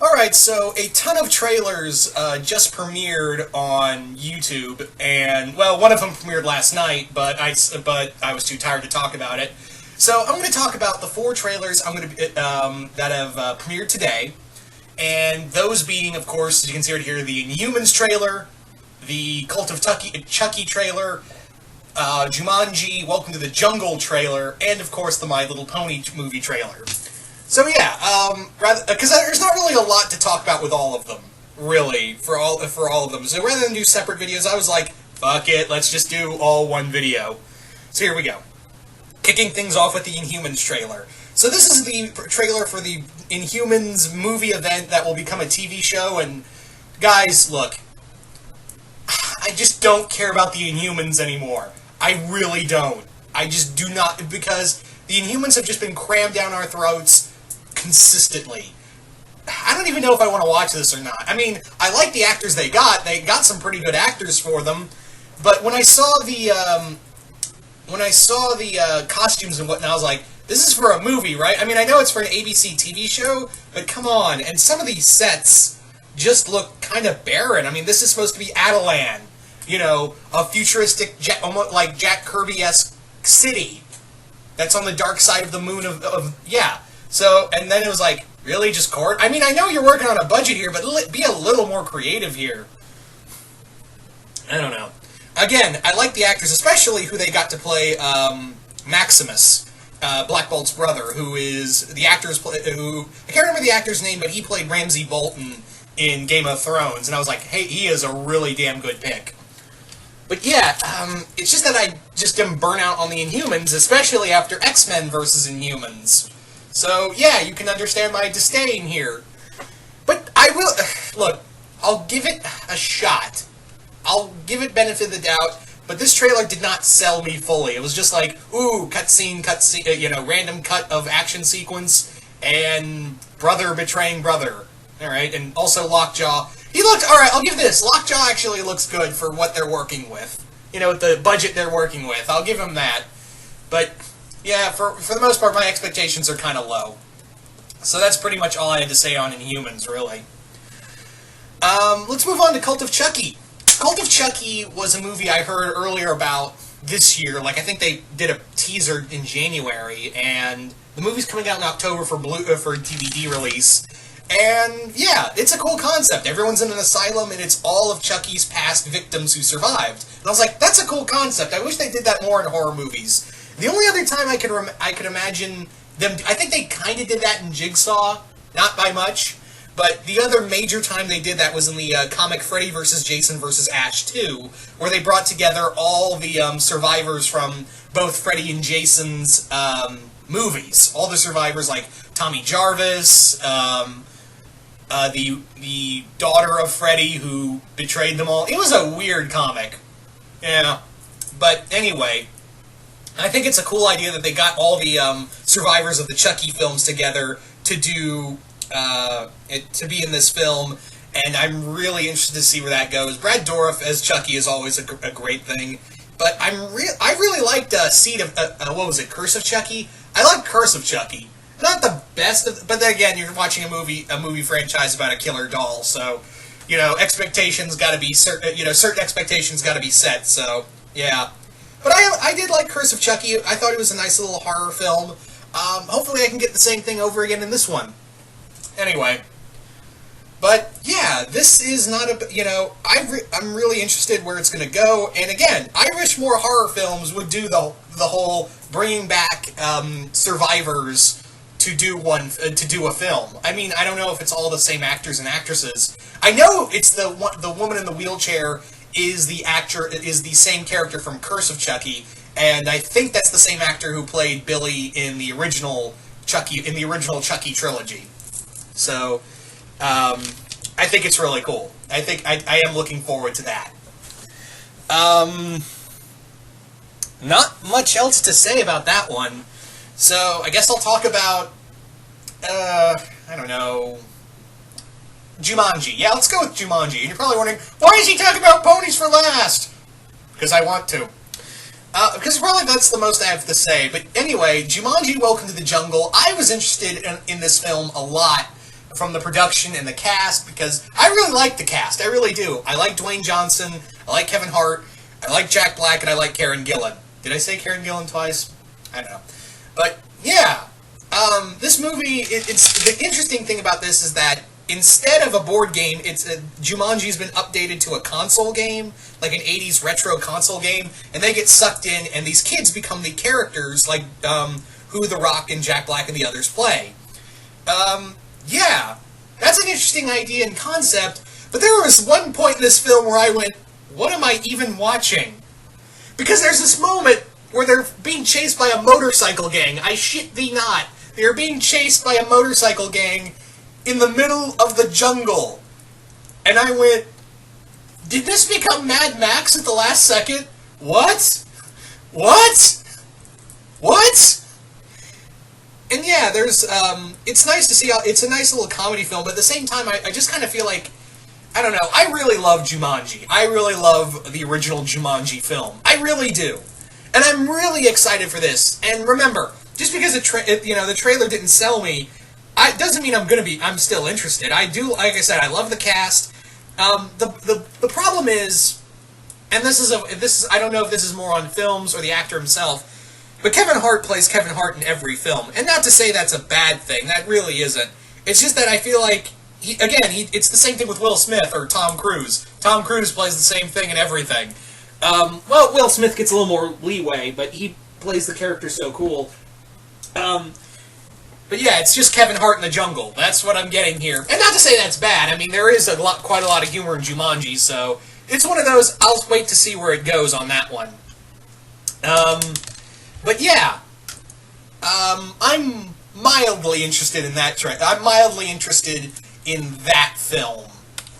Alright, so a ton of trailers just premiered on YouTube, and, well, one of them premiered last night, but I was too tired to talk about it. So I'm going to talk about the four trailers that have premiered today, and those being, of course, as you can see right here, the Inhumans trailer, the Cult of Chucky trailer, Jumanji, Welcome to the Jungle trailer, and, of course, the My Little Pony movie trailer. So yeah, because there's not really a lot to talk about with all of them, really, for all of them. So rather than do separate videos, I was like, fuck it, let's just do all one video. So here we go. Kicking things off with the Inhumans trailer. So this is the trailer for the Inhumans movie event that will become a TV show, and guys, look, I just don't care about the Inhumans anymore. I really don't. I just do not, because the Inhumans have just been crammed down our throats consistently. I don't even know if I want to watch this or not. I mean, I like the actors they got. They got some pretty good actors for them. But when I saw the costumes and whatnot, I was like, this is for a movie, right? I mean, I know it's for an ABC TV show, but come on. And some of these sets just look kind of barren. I mean, this is supposed to be Adelan, you know, a futuristic, almost like Jack Kirby-esque city that's on the dark side of the moon yeah. So, and then it was like, really, just court? I mean, I know you're working on a budget here, but be a little more creative here. I don't know. Again, I like the actors, especially who they got to play Maximus, Black Bolt's brother, who is the actor's who I can't remember the actor's name, but he played Ramsay Bolton in Game of Thrones, and I was like, hey, he is a really damn good pick. But yeah, it's just that I just am burnt out on the Inhumans, especially after X-Men versus Inhumans. So yeah, you can understand my disdain here. But I will look. I'll give it a shot. I'll give it benefit of the doubt. But this trailer did not sell me fully. It was just like, ooh, cutscene, random cut of action sequence, and brother betraying brother. All right, and also Lockjaw. He looked alright. I'll give this. Lockjaw actually looks good for what they're working with. You know, the budget they're working with. I'll give him that. But yeah, for the most part, my expectations are kind of low. So that's pretty much all I had to say on Inhumans, really. Let's move on to Cult of Chucky. Cult of Chucky was a movie I heard earlier about this year. Like, I think they did a teaser in January, and the movie's coming out in October for DVD release. And yeah, it's a cool concept. Everyone's in an asylum, and it's all of Chucky's past victims who survived. And I was like, that's a cool concept. I wish they did that more in horror movies. The only other time I could imagine them, I think they kind of did that in Jigsaw, not by much. But the other major time they did that was in the comic Freddy vs. Jason vs. Ash 2, where they brought together all the survivors from both Freddy and Jason's movies. All the survivors, like Tommy Jarvis, the daughter of Freddy who betrayed them all. It was a weird comic. Yeah. But anyway, I think it's a cool idea that they got all the survivors of the Chucky films together to do to be in this film, and I'm really interested to see where that goes. Brad Dourif as Chucky is always a great thing, but I really liked Seed of what was it, Curse of Chucky? I like Curse of Chucky. Not the best, but then again, you're watching a movie franchise about a killer doll, so expectations got to be certain. Certain expectations got to be set. So yeah. But I did like Curse of Chucky. I thought it was a nice little horror film. Hopefully I can get the same thing over again in this one. Anyway. But, yeah, this is not I'm really interested where it's going to go. And again, I wish more horror films would do the whole bringing back survivors to do a film. I mean, I don't know if it's all the same actors and actresses. I know it's the woman in the wheelchair is the same character from Curse of Chucky, and I think that's the same actor who played Billy in the original Chucky trilogy. So, I think it's really cool. I think I am looking forward to that. Not much else to say about that one. So, I guess I'll talk about, I don't know, Jumanji. Yeah, let's go with Jumanji. And you're probably wondering, why is he talking about ponies for last? Because I want to. Because probably that's the most I have to say. But anyway, Jumanji, Welcome to the Jungle. I was interested in this film a lot from the production and the cast, because I really like the cast. I really do. I like Dwayne Johnson. I like Kevin Hart. I like Jack Black, and I like Karen Gillan. Did I say Karen Gillan twice? I don't know. But, yeah. This movie, it's the interesting thing about this is that instead of a board game, Jumanji's been updated to a console game, like an 80s retro console game, and they get sucked in, and these kids become the characters, like who The Rock and Jack Black and the others play. Yeah, that's an interesting idea and concept, but there was one point in this film where I went, what am I even watching? Because there's this moment where they're being chased by a motorcycle gang. I shit thee not. They're being chased by a motorcycle gang in the middle of the jungle. And I went, did this become Mad Max at the last second? What? What? What? And yeah, there's, it's nice to see how, it's a nice little comedy film, but at the same time, I just kind of feel like, I don't know, I really love Jumanji. I really love the original Jumanji film. I really do. And I'm really excited for this. And remember, just because the trailer didn't sell me, it doesn't mean I'm still interested. I do, like I said, I love the cast. The problem is, and this is I don't know if this is more on films or the actor himself, but Kevin Hart plays Kevin Hart in every film. And not to say that's a bad thing, that really isn't. It's just that I feel like, it's the same thing with Will Smith or Tom Cruise. Tom Cruise plays the same thing in everything. Well, Will Smith gets a little more leeway, but he plays the character so cool. But yeah, it's just Kevin Hart in the jungle. That's what I'm getting here. And not to say that's bad. I mean, there is quite a lot of humor in Jumanji, so it's one of those, I'll wait to see where it goes on that one. But yeah, I'm mildly interested in that I'm mildly interested in that film.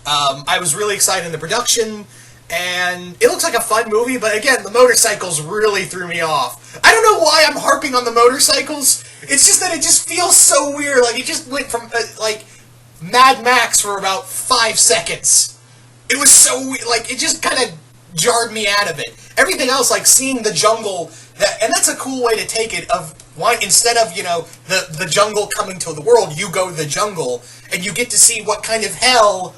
I was really excited in the production, and it looks like a fun movie, but again, the motorcycles really threw me off. I don't know why I'm harping on the motorcycles. It's just that it just feels so weird. Like, it just went from, like, Mad Max for about 5 seconds. It was so weird. Like, it just kind of jarred me out of it. Everything else, like seeing the jungle, and that's a cool way to take it, of why, instead of, the jungle coming to the world, you go to the jungle, and you get to see what kind of hell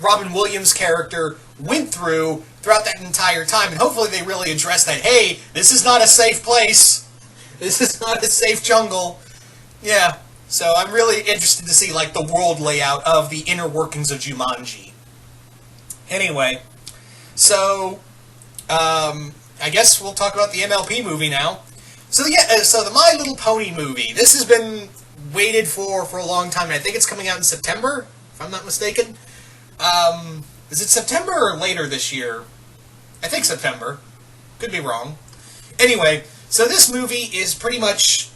Robin Williams' character went throughout that entire time, and hopefully they really address that, hey, this is not a safe place, this is not a safe jungle. Yeah, so I'm really interested to see, like, the world layout of the inner workings of Jumanji. Anyway, so, I guess we'll talk about the MLP movie now. So the My Little Pony movie, this has been waited for a long time, and I think it's coming out in September, if I'm not mistaken. Is it September or later this year? I think September. Could be wrong. Anyway, so this movie is pretty much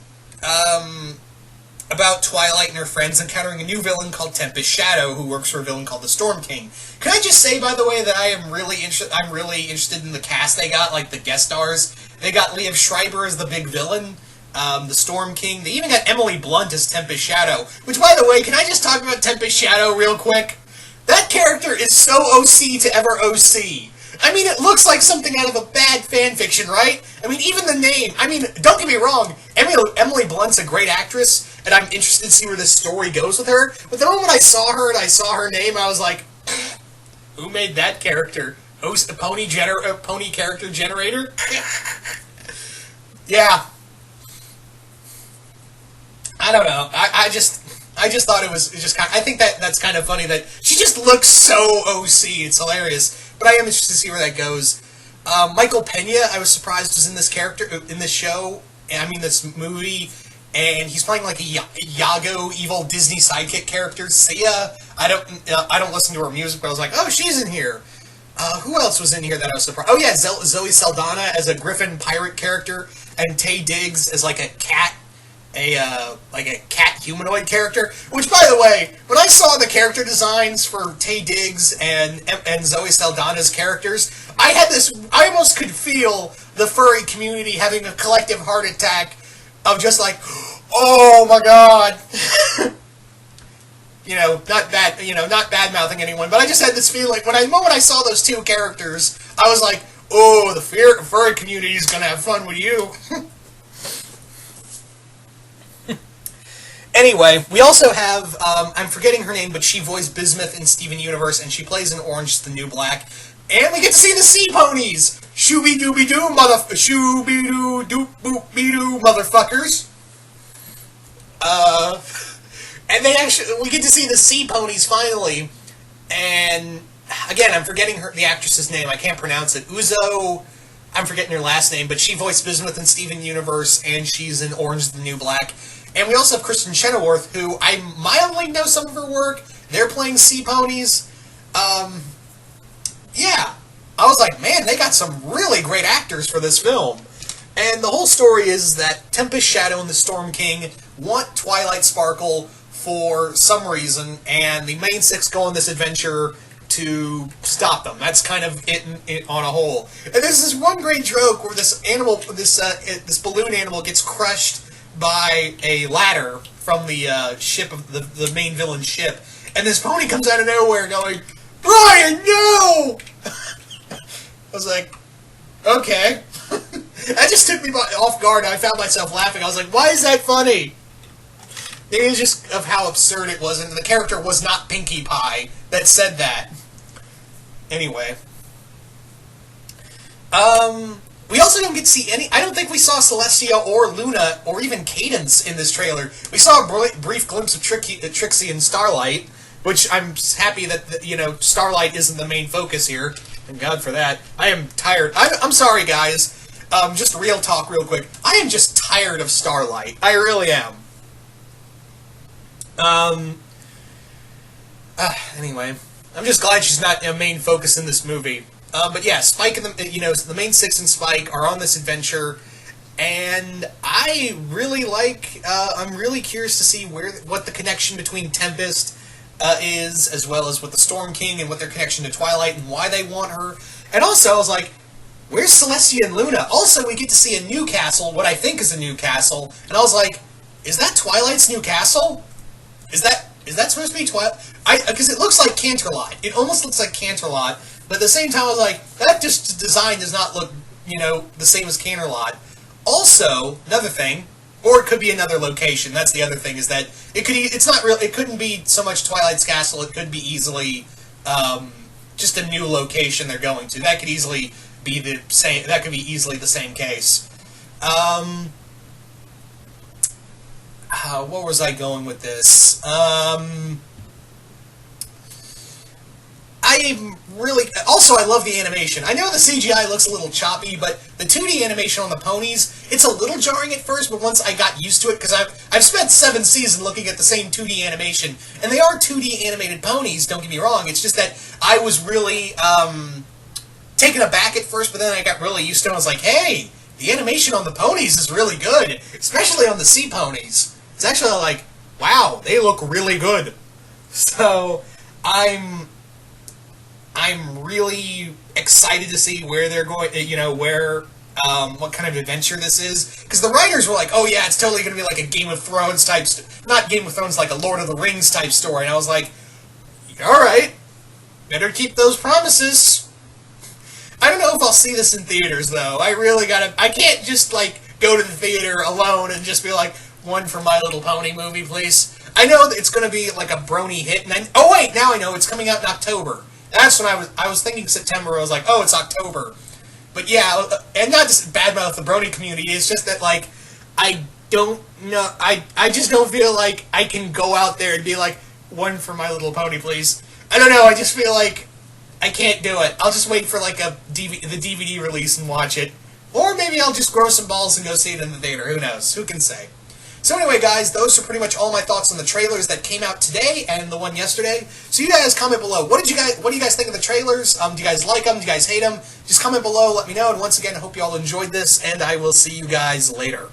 about Twilight and her friends encountering a new villain called Tempest Shadow, who works for a villain called the Storm King. Can I just say, by the way, that I'm really interested in the cast they got, like the guest stars. They got Liev Schreiber as the big villain, the Storm King. They even got Emily Blunt as Tempest Shadow. Which, by the way, can I just talk about Tempest Shadow real quick? That character is so OC to ever OC. I mean, it looks like something out of a bad fanfiction, right? I mean, even the name. I mean, don't get me wrong, Emily Blunt's a great actress, and I'm interested to see where this story goes with her. But the moment I saw her and I saw her name, I was like, who made that character? Pony character generator? Yeah. I don't know. I just thought it was just kind of, I think that's kind of funny that she just looks so OC. It's hilarious. But I am interested to see where that goes. Michael Pena, I was surprised, was in this show. I mean, this movie, and he's playing like a Yago, evil Disney sidekick character. Sia. I don't listen to her music, but I was like, oh, she's in here. Who else was in here that I was surprised? Oh yeah, Zoe Saldana as a Griffin pirate character, and Taye Diggs as like a cat. Like a cat humanoid character, which, by the way, when I saw the character designs for Taye Diggs and Zoe Saldana's characters, I almost could feel the furry community having a collective heart attack of just like, oh my god. Not bad mouthing anyone, but I just had this feeling like the moment I saw those two characters, I was like, oh, the furry community is gonna have fun with you. Anyway, we also have, I'm forgetting her name, but she voiced Bismuth in Steven Universe, and she plays in Orange is the New Black. And we get to see the Sea Ponies! Shooby-dooby-doo, shooby-doo-doop-boop-be-doo, motherfuckers. And we get to see the Sea Ponies finally. And, again, I'm forgetting the actress's name. I can't pronounce it. Uzo, I'm forgetting her last name, but she voiced Bismuth in Steven Universe, and she's in Orange is the New Black. And we also have Kristen Chenoweth, who I mildly know some of her work. They're playing Sea Ponies. Yeah. I was like, man, they got some really great actors for this film. And the whole story is that Tempest, Shadow, and the Storm King want Twilight Sparkle for some reason, and the main six go on this adventure to stop them. That's kind of it on a whole. And there's this one great joke where this animal, this balloon animal, gets crushed by a ladder from the ship of the main villain's ship, and this pony comes out of nowhere going, "Brian, no!" I was like, okay. That just took me off guard. I found myself laughing. I was like, why is that funny? It was just of how absurd it was, and the character was not Pinkie Pie that said that. Anyway. We also don't get to see any... I don't think we saw Celestia or Luna or even Cadence in this trailer. We saw a brief glimpse of Trixie and Starlight, which I'm happy that, Starlight isn't the main focus here. Thank God for that. I am tired. I'm sorry, guys. Just real talk real quick. I am just tired of Starlight. I really am. Anyway. I'm just glad she's not a main focus in this movie. But yeah, Spike and the main six and Spike are on this adventure, and I really I'm really curious to see what the connection between Tempest is, as well as with the Storm King and what their connection to Twilight and why they want her. And also, I was like, where's Celestia and Luna? Also, we get to see a new castle, what I think is a new castle, and I was like, is that Twilight's new castle? Is that supposed to be Twilight? Because it looks like Canterlot. It almost looks like Canterlot, but at the same time, I was like, that just design does not look, the same as Canterlot. Also, another thing, or it could be another location. That's the other thing, is that it's not real. It couldn't be so much Twilight's castle. It could be easily just a new location they're going to. That could easily be the same. That could be easily the same case. What was I going with this? I love the animation. I know the CGI looks a little choppy, but the 2D animation on the ponies, it's a little jarring at first, but once I got used to it, because I've spent 7 seasons looking at the same 2D animation, and they are 2D animated ponies, don't get me wrong, it's just that I was really taken aback at first, but then I got really used to it, I was like, hey, the animation on the ponies is really good, especially on the sea ponies. It's actually like, wow, they look really good. So, I'm really excited to see where they're going, what kind of adventure this is. Because the writers were like, oh yeah, it's totally going to be like a Game of Thrones type, not Game of Thrones, like a Lord of the Rings type story. And I was like, alright, better keep those promises. I don't know if I'll see this in theaters, though. I can't just, go to the theater alone and just be like, one for My Little Pony movie, please. I know that it's going to be like a brony hit, and oh wait, now I know, it's coming out in October. That's when I was thinking September. I was like, oh, it's October. But yeah, and not just badmouth the brony community. It's just that I don't know. I just don't feel like I can go out there and be like, one for My Little Pony, please. I don't know. I just feel like I can't do it. I'll just wait for the DVD release and watch it, or maybe I'll just grow some balls and go see it in the theater. Who knows? Who can say? So anyway, guys, those are pretty much all my thoughts on the trailers that came out today and the one yesterday. So you guys comment below. What do you guys think of the trailers? Do you guys like them? Do you guys hate them? Just comment below. Let me know. And once again, I hope you all enjoyed this, and I will see you guys later.